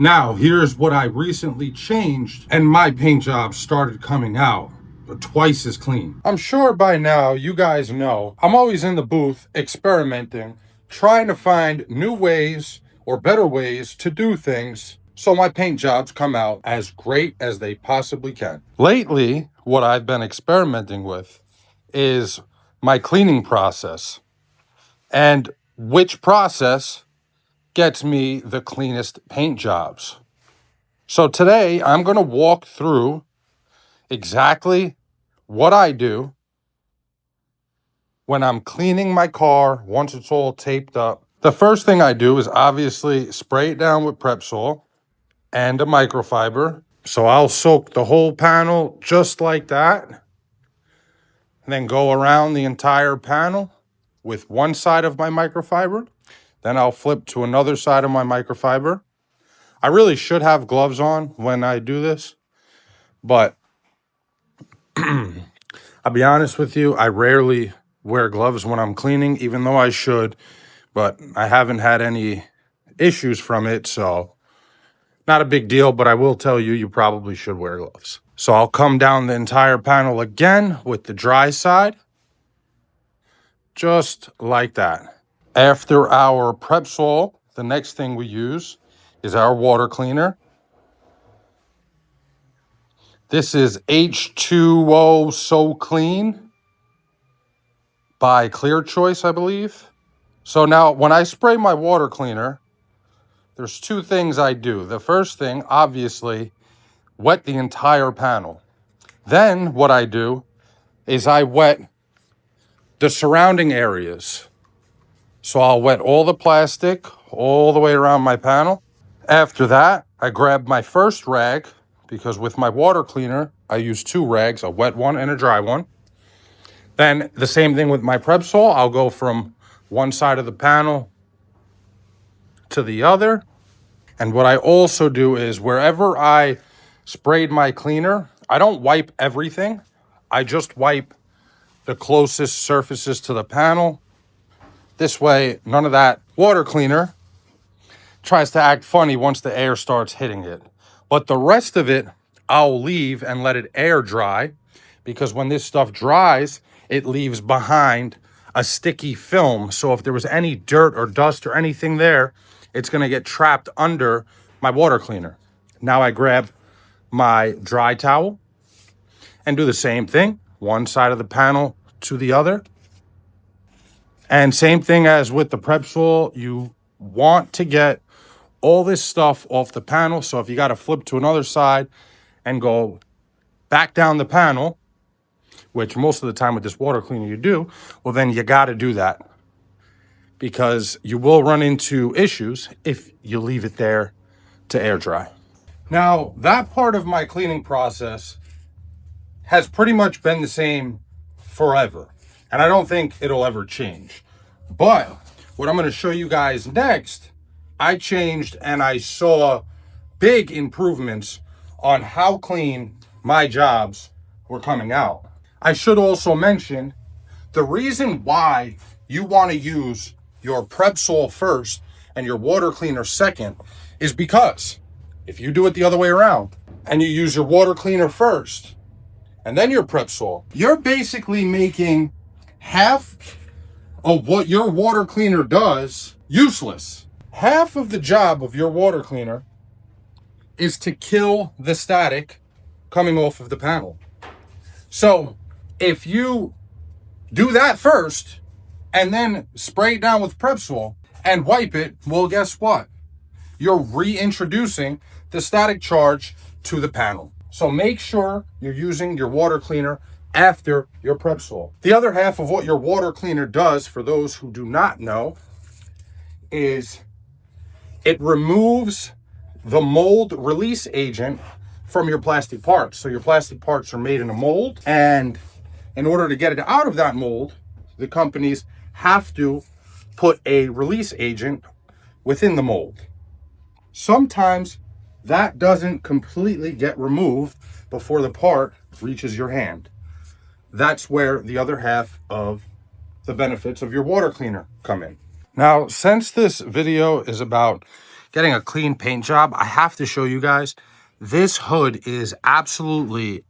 Now, here's what I recently changed, and my paint job started coming out twice as clean. I'm sure by now you guys know I'm always in the booth experimenting, trying to find new ways or better ways to do things so my paint jobs come out as great as they possibly can. Lately, what I've been experimenting with is my cleaning process and which process gets me the cleanest paint jobs. So today I'm going to walk through exactly what I do when I'm cleaning my car once it's all taped up. The first thing I do is obviously spray it down with Prep-Sol and a microfiber. So I'll soak the whole panel just like that, and then go around the entire panel with one side of my microfiber. Then I'll flip to another side of my microfiber. I really should have gloves on when I do this, but I'll be honest with you, I rarely wear gloves when I'm cleaning, even though I should, but I haven't had any issues from it, so not a big deal, but I will tell you, you probably should wear gloves. So I'll come down the entire panel again with the dry side, just like that. After our Prep-Sol, the next thing we use is our water cleaner. This is H2O So Clean by Clear Choice, I believe. So now when I spray my water cleaner, there's two things I do. The first thing, obviously, wet the entire panel. Then what I do is I wet the surrounding areas. So I'll wet all the plastic all the way around my panel. After that, I grab my first rag, because with my water cleaner, I use two rags, a wet one and a dry one. Then the same thing with my Prep-Sol. I'll go from one side of the panel to the other. And what I also do is wherever I sprayed my cleaner, I don't wipe everything. I just wipe the closest surfaces to the panel. This way, none of that water cleaner tries to act funny once the air starts hitting it. But the rest of it, I'll leave and let it air dry, because when this stuff dries, it leaves behind a sticky film. So if there was any dirt or dust or anything there, it's going to get trapped under my water cleaner. Now I grab my dry towel and do the same thing, one side of the panel to the other. And same thing as with the Prep-Sol, you want to get all this stuff off the panel. So if you got to flip to another side and go back down the panel, which most of the time with this water cleaner you do, well, then you got to do that, because you will run into issues if you leave it there to air dry. Now, that part of my cleaning process has pretty much been the same forever, and I don't think it'll ever change. But what I'm going to show you guys next, I changed and I saw big improvements on how clean my jobs were coming out. I should also mention the reason why you want to use your Prep-Sol first and your water cleaner second is because if you do it the other way around and you use your water cleaner first and then your Prep-Sol, you're basically making half of what your water cleaner does useless. Half of the job of your water cleaner is to kill the static coming off of the panel. So if you do that first and then spray it down with Prep-Sol and wipe it, well, guess what? You're reintroducing the static charge to the panel. So make sure you're using your water cleaner after your Prep-Sol. The other half of what your water cleaner does, for those who do not know, is it removes the mold release agent from your plastic parts. So your plastic parts are made in a mold, and in order to get it out of that mold, the companies have to put a release agent within the mold. Sometimes that doesn't completely get removed before the part reaches your hand. That's where the other half of the benefits of your water cleaner come in. Now, since this video is about getting a clean paint job, I have to show you guys. This hood is absolutely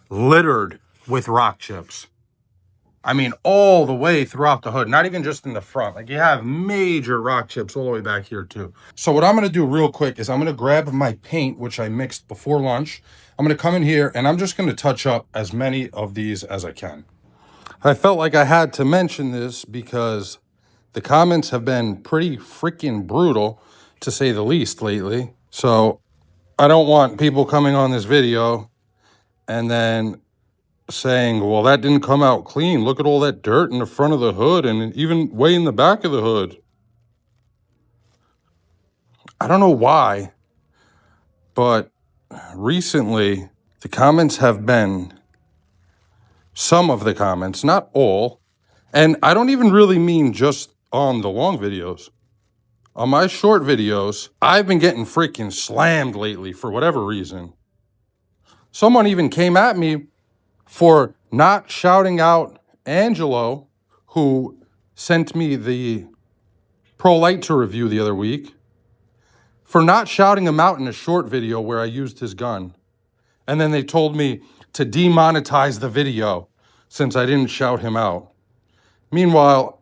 littered with rock chips. I mean, all the way throughout the hood, not even just in the front. Like, you have major rock chips all the way back here too. So what I'm gonna do real quick is I'm gonna grab my paint, which I mixed before lunch. I'm gonna come in here and I'm just gonna touch up as many of these as I can. I felt like I had to mention this because the comments have been pretty freaking brutal, to say the least, lately. So I don't want people coming on this video and then saying, well, that didn't come out clean. Look at all that dirt in the front of the hood and even way in the back of the hood. I don't know why, but recently the comments have been, some of the comments, not all, and I don't even really mean just on the long videos. On my short videos, I've been getting freaking slammed lately for whatever reason. Someone even came at me for not shouting out Angelo, who sent me the Pro Lighter review the other week, for not shouting him out in a short video where I used his gun. And then they told me to demonetize the video since I didn't shout him out. Meanwhile,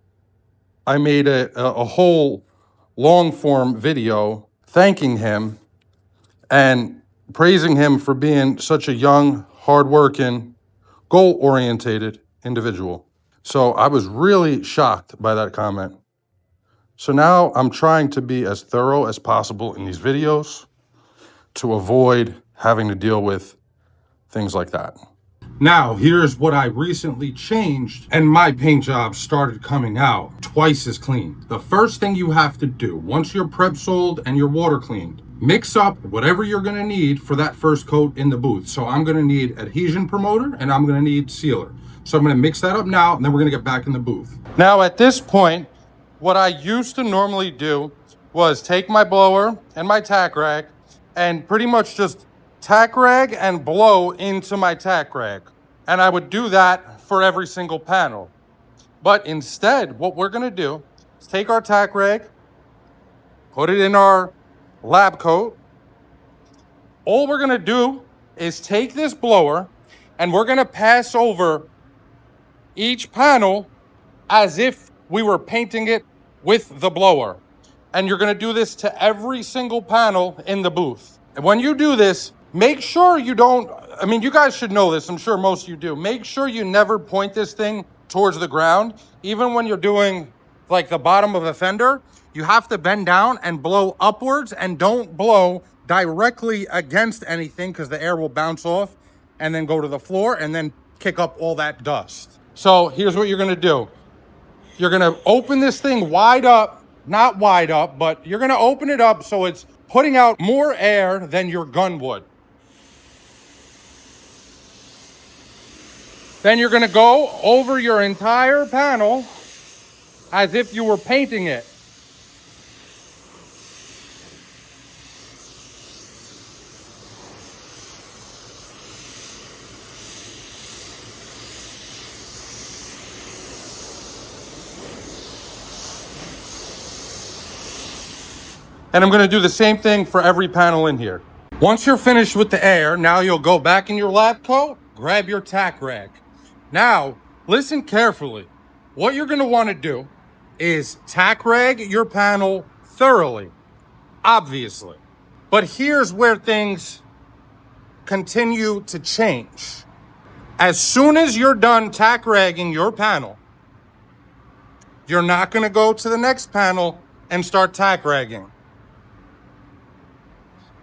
I made a whole long form video thanking him and praising him for being such a young, hardworking, goal-orientated individual. So I was really shocked by that comment. So now I'm trying to be as thorough as possible in these videos to avoid having to deal with things like that. Now, here's what I recently changed, and my paint job started coming out twice as clean. The first thing you have to do, once your prep sold and your water cleaned, mix up whatever you're gonna need for that first coat in the booth. So I'm gonna need adhesion promoter and I'm gonna need sealer. So I'm gonna mix that up now and then we're gonna get back in the booth. Now at this point, what I used to normally do was take my blower and my tack rag and pretty much just tack rag and blow into my tack rag. And I would do that for every single panel. But instead, what we're gonna do is take our tack rag, put it in our lab coat. All we're gonna do is take this blower and we're gonna pass over each panel as if we were painting it with the blower. And you're gonna do this to every single panel in the booth. And when you do this, make sure you don't, I mean, you guys should know this, I'm sure most of you do. Make sure you never point this thing towards the ground. Even when you're doing like the bottom of a fender, you have to bend down and blow upwards, and don't blow directly against anything because the air will bounce off and then go to the floor and then kick up all that dust. So here's what you're gonna do. You're gonna open this thing wide up, not wide up, but you're gonna open it up so it's putting out more air than your gun would. Then you're gonna go over your entire panel as if you were painting it. And I'm gonna do the same thing for every panel in here. Once you're finished with the air, now you'll go back in your lab coat, grab your tack rag. Now, listen carefully. What you're gonna wanna do is tack rag your panel thoroughly, obviously. But here's where things continue to change. As soon as you're done tack ragging your panel, you're not gonna go to the next panel and start tack ragging.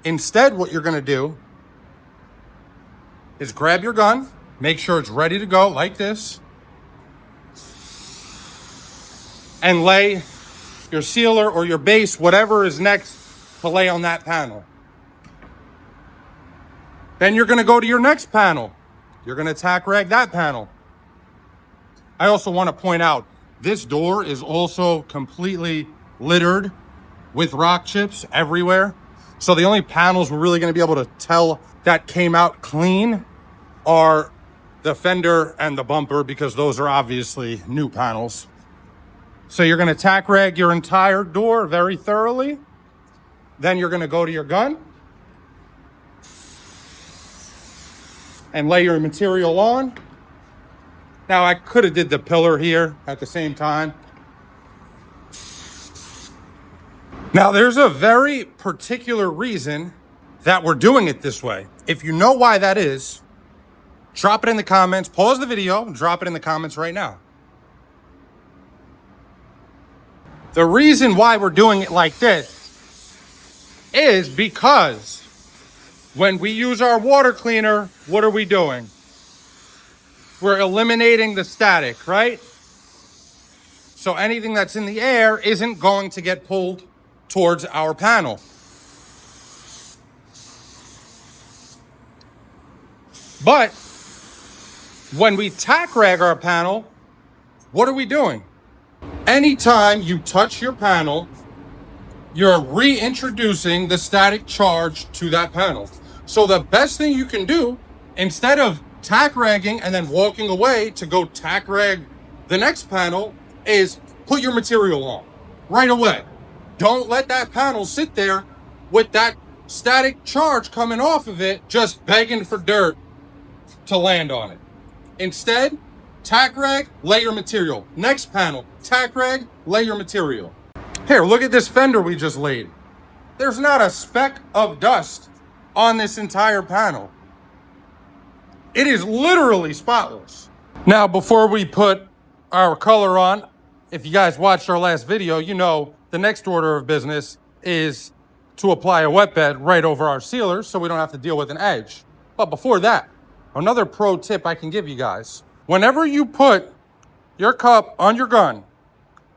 Instead, what you're gonna do is grab your gun, make sure it's ready to go like this, and lay your sealer or your base, whatever is next, to lay on that panel. Then you're gonna go to your next panel. You're gonna tack rag that panel. I also wanna point out, this door is also completely littered with rock chips everywhere. So the only panels we're really gonna be able to tell that came out clean are the fender and the bumper, because those are obviously new panels. So you're gonna tack rag your entire door very thoroughly. Then you're gonna go to your gun and lay your material on. Now I could have did the pillar here at the same time. Now there's a very particular reason that we're doing it this way. If you know why that is, drop it in the comments, pause the video, and drop it in the comments right now. The reason why we're doing it like this is because when we use our water cleaner, what are we doing? We're eliminating the static, right? So anything that's in the air isn't going to get pulled towards our panel. But when we tack rag our panel, what are we doing? Anytime you touch your panel, you're reintroducing the static charge to that panel. So the best thing you can do, instead of tack ragging and then walking away to go tack rag the next panel, is put your material on right away. Don't let that panel sit there with that static charge coming off of it, just begging for dirt to land on it. Instead, tack rag, lay your material. Next panel, tack rag, lay your material. Here, look at this fender we just laid. There's not a speck of dust on this entire panel. It is literally spotless. Now, before we put our color on, if you guys watched our last video, you know the next order of business is to apply a wet bed right over our sealers so we don't have to deal with an edge. But before that, another pro tip I can give you guys. Whenever you put your cup on your gun,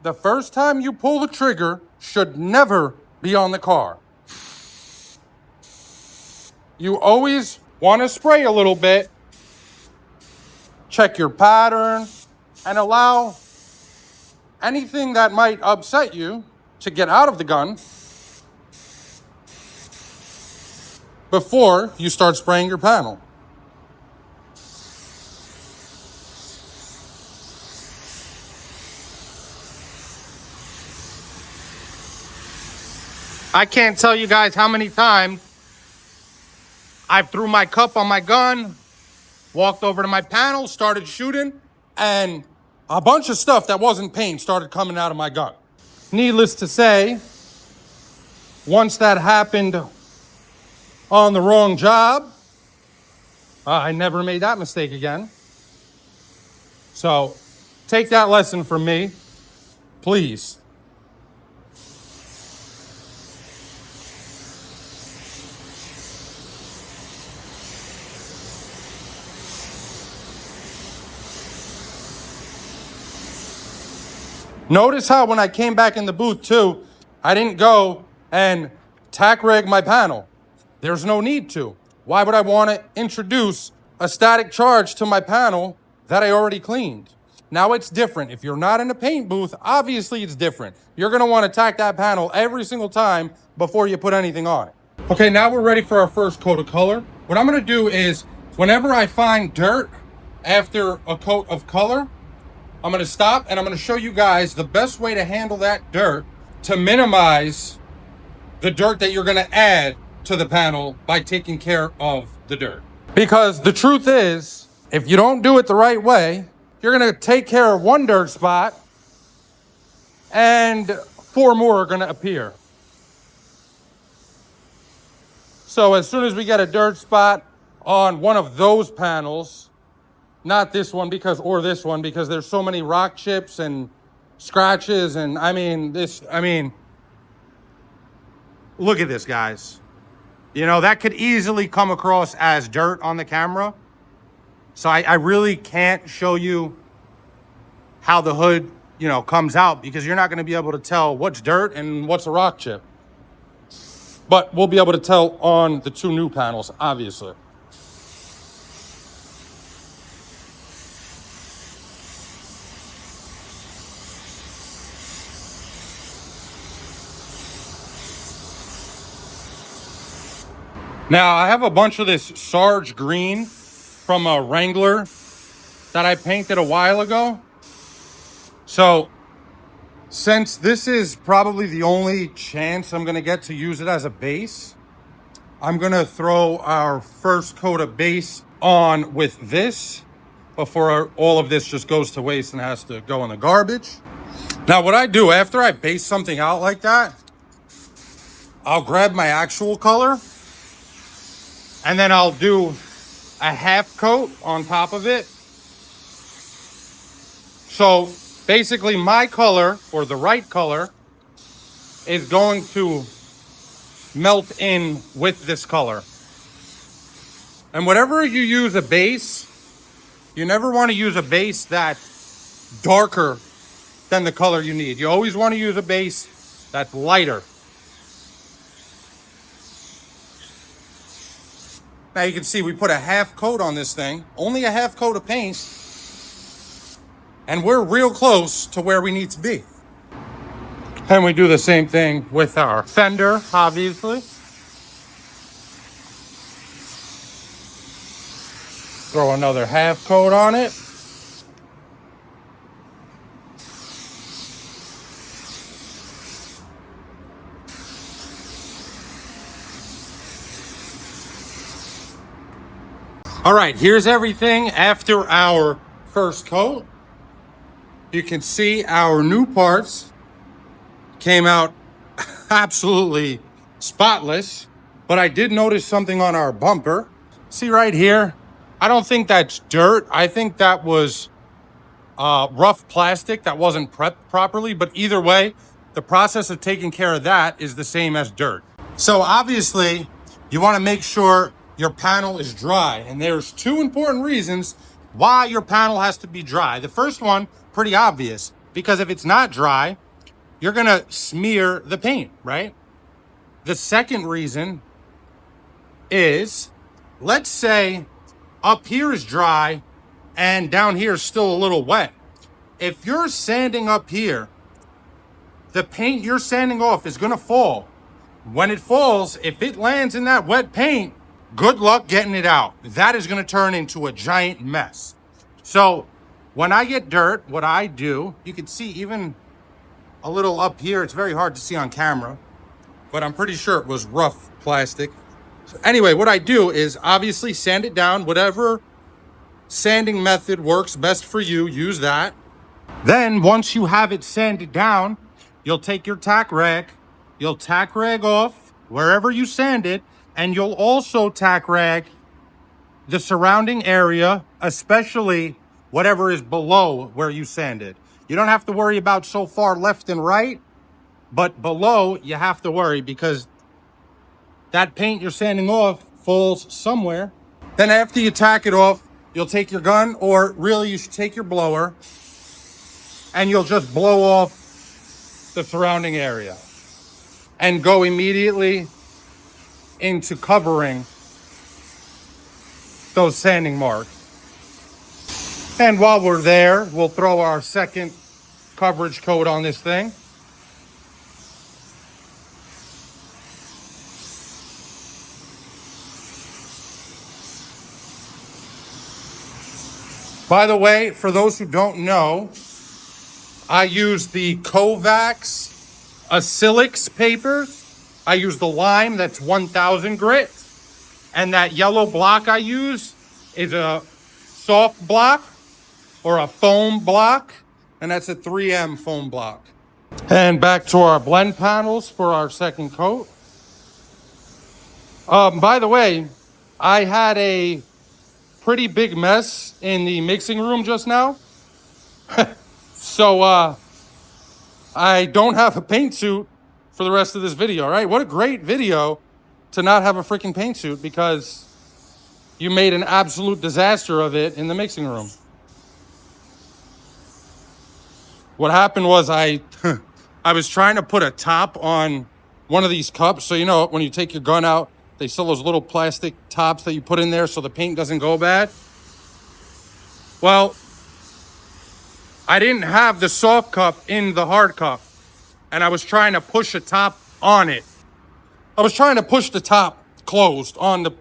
the first time you pull the trigger should never be on the car. You always want to spray a little bit, check your pattern, and allow anything that might upset you to get out of the gun before you start spraying your panel. I can't tell you guys how many times I threw my cup on my gun, walked over to my panel, started shooting, and a bunch of stuff that wasn't paint started coming out of my gun. Needless to say, once that happened on the wrong job, I never made that mistake again. So take that lesson from me, please. Notice how when I came back in the booth too, I didn't go and tack rag my panel. There's no need to. Why would I want to introduce a static charge to my panel that I already cleaned? Now it's different. If you're not in a paint booth, obviously it's different. You're going to want to tack that panel every single time before you put anything on it. Okay, now we're ready for our first coat of color. What I'm going to do is whenever I find dirt after a coat of color, I'm going to stop and I'm going to show you guys the best way to handle that dirt to minimize the dirt that you're going to add to the panel by taking care of the dirt. Because the truth is, if you don't do it the right way, you're going to take care of one dirt spot and 4 more are going to appear. So as soon as we get a dirt spot on one of those panels, not this one or this one because there's so many rock chips and scratches and look at this, guys. You know, that could easily come across as dirt on the camera. So I really can't show you how the hood, comes out because you're not going to be able to tell what's dirt and what's a rock chip. But we'll be able to tell on the 2 new panels, obviously. Now, I have a bunch of this Sarge green from a Wrangler that I painted a while ago. So, Since this is probably the only chance I'm gonna get to use it as a base, I'm gonna throw our first coat of base on with this before all of this just goes to waste and has to go in the garbage. Now, what I do after I base something out like that, I'll grab my actual color and then I'll do a half coat on top of it. So basically my color, or the right color, is going to melt in with this color. And whatever you use a base, you never want to use a base that's darker than the color you need. You always want to use a base that's lighter. Now you can see we put a half coat on this thing, only a half coat of paint, and we're real close to where we need to be. And we do the same thing with our fender, obviously. Throw another half coat on it. All right, here's everything after our first coat. You can see our new parts came out absolutely spotless, but I did notice something on our bumper. See right here? I don't think that's dirt. I think that was rough plastic that wasn't prepped properly, but either way, the process of taking care of that is the same as dirt. So obviously, you want to make sure your panel is dry, and there's two important reasons why your panel has to be dry. The first one, pretty obvious, because if it's not dry, you're gonna smear the paint, right? The second reason is, let's say up here is dry and down here is still a little wet. If you're sanding up here, the paint you're sanding off is gonna fall. When it falls, if it lands in that wet paint, good luck getting it out. That is gonna turn into a giant mess. So when I get dirt, what I do, you can see even a little up here, it's very hard to see on camera, but I'm pretty sure it was rough plastic. So anyway, what I do is obviously sand it down. Whatever sanding method works best for you, use that. Then once you have it sanded down, you'll take your tack rag, you'll tack rag off wherever you sanded, and you'll also tack rag the surrounding area, especially whatever is below where you sanded. You don't have to worry about so far left and right, but below you have to worry because that paint you're sanding off falls somewhere. Then after you tack it off, you'll take your gun, or really you should take your blower, and you'll just blow off the surrounding area and go immediately into covering those sanding marks. And while we're there, we'll throw our second coverage coat on this thing. By the way, for those who don't know, I use the Kovacs Acrylics paper. I use the lime, that's 1000 grit. And that yellow block I use is a soft block or a foam block. And that's a 3M foam block. And back to our blend panels for our second coat. By the way, I had a pretty big mess in the mixing room just now. So I don't have a paint suit for the rest of this video, right? What a great video to not have a freaking paint suit because you made an absolute disaster of it in the mixing room. What happened was I was trying to put a top on one of these cups. So, you know, when you take your gun out, they sell those little plastic tops that you put in there so the paint doesn't go bad. Well, I didn't have the soft cup in the hard cup, and I was trying to push a top on it. I was trying to push the top closed on the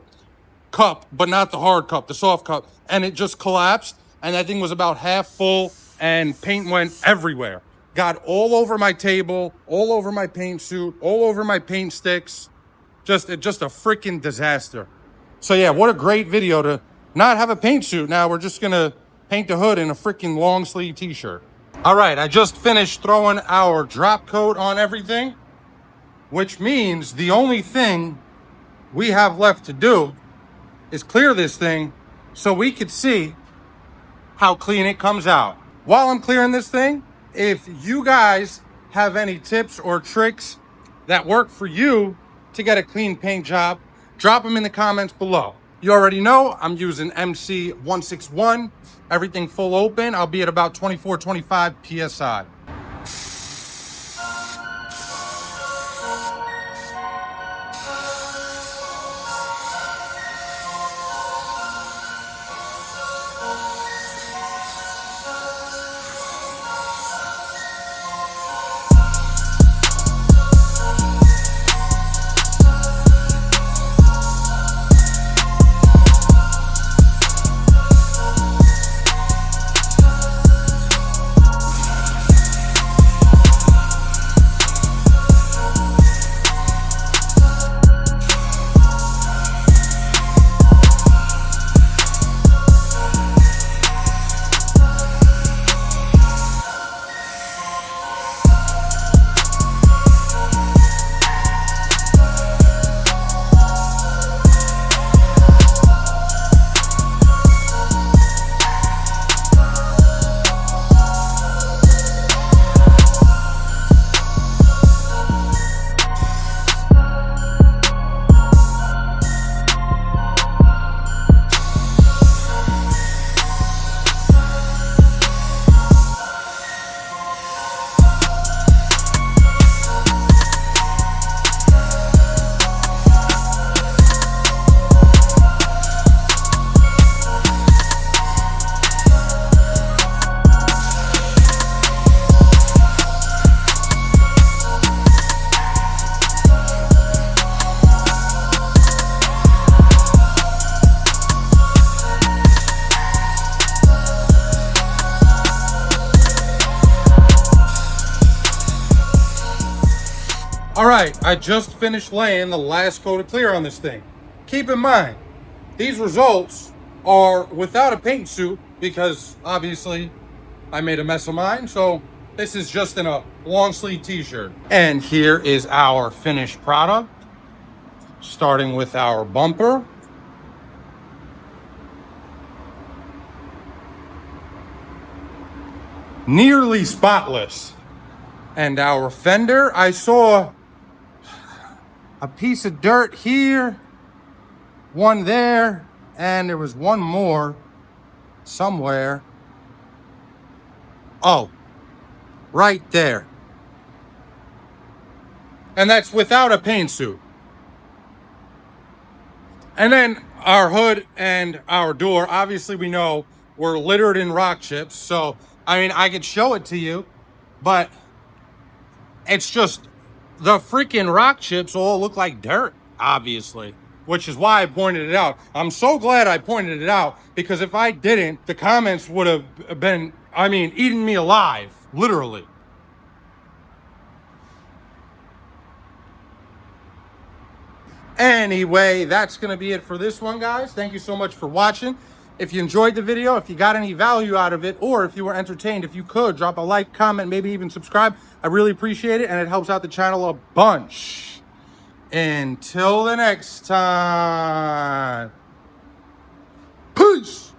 cup, but not the hard cup, the soft cup, and it just collapsed, and that thing was about half full, and paint went everywhere. got all over my table, all over my paint suit, all over my paint sticks. Just a freaking disaster. So yeah, what a great video to not have a paint suit. Now we're just gonna paint the hood in a freaking long sleeve t-shirt. All right, I just finished throwing our drop coat on everything, which means the only thing we have left to do is clear this thing so we could see how clean it comes out. While I'm clearing this thing, if you guys have any tips or tricks that work for you to get a clean paint job, drop them in the comments below. You already know I'm using MC161, everything full open. I'll be at about 24, 25 PSI. All right, I just finished laying the last coat of clear on this thing. Keep in mind, these results are without a paint suit because obviously I made a mess of mine. So this is just in a long sleeve t-shirt. And here is our finished product, starting with our bumper. Nearly spotless. And our fender, I saw a piece of dirt here, one there, and there was one more somewhere. Oh, right there. And that's without a paint suit. And then our hood and our door, obviously we know were littered in rock chips. So, I mean, I could show it to you, but it's just the freaking rock chips all look like dirt, obviously, which is why I pointed it out. I'm so glad I pointed it out because if I didn't, the comments would have been, I mean, eating me alive, literally. Anyway, that's going to be it for this one, guys. Thank you so much for watching. If you enjoyed the video, if you got any value out of it, or if you were entertained, if you could, drop a like, comment, maybe even subscribe. I really appreciate it, and it helps out the channel a bunch. Until the next time, peace.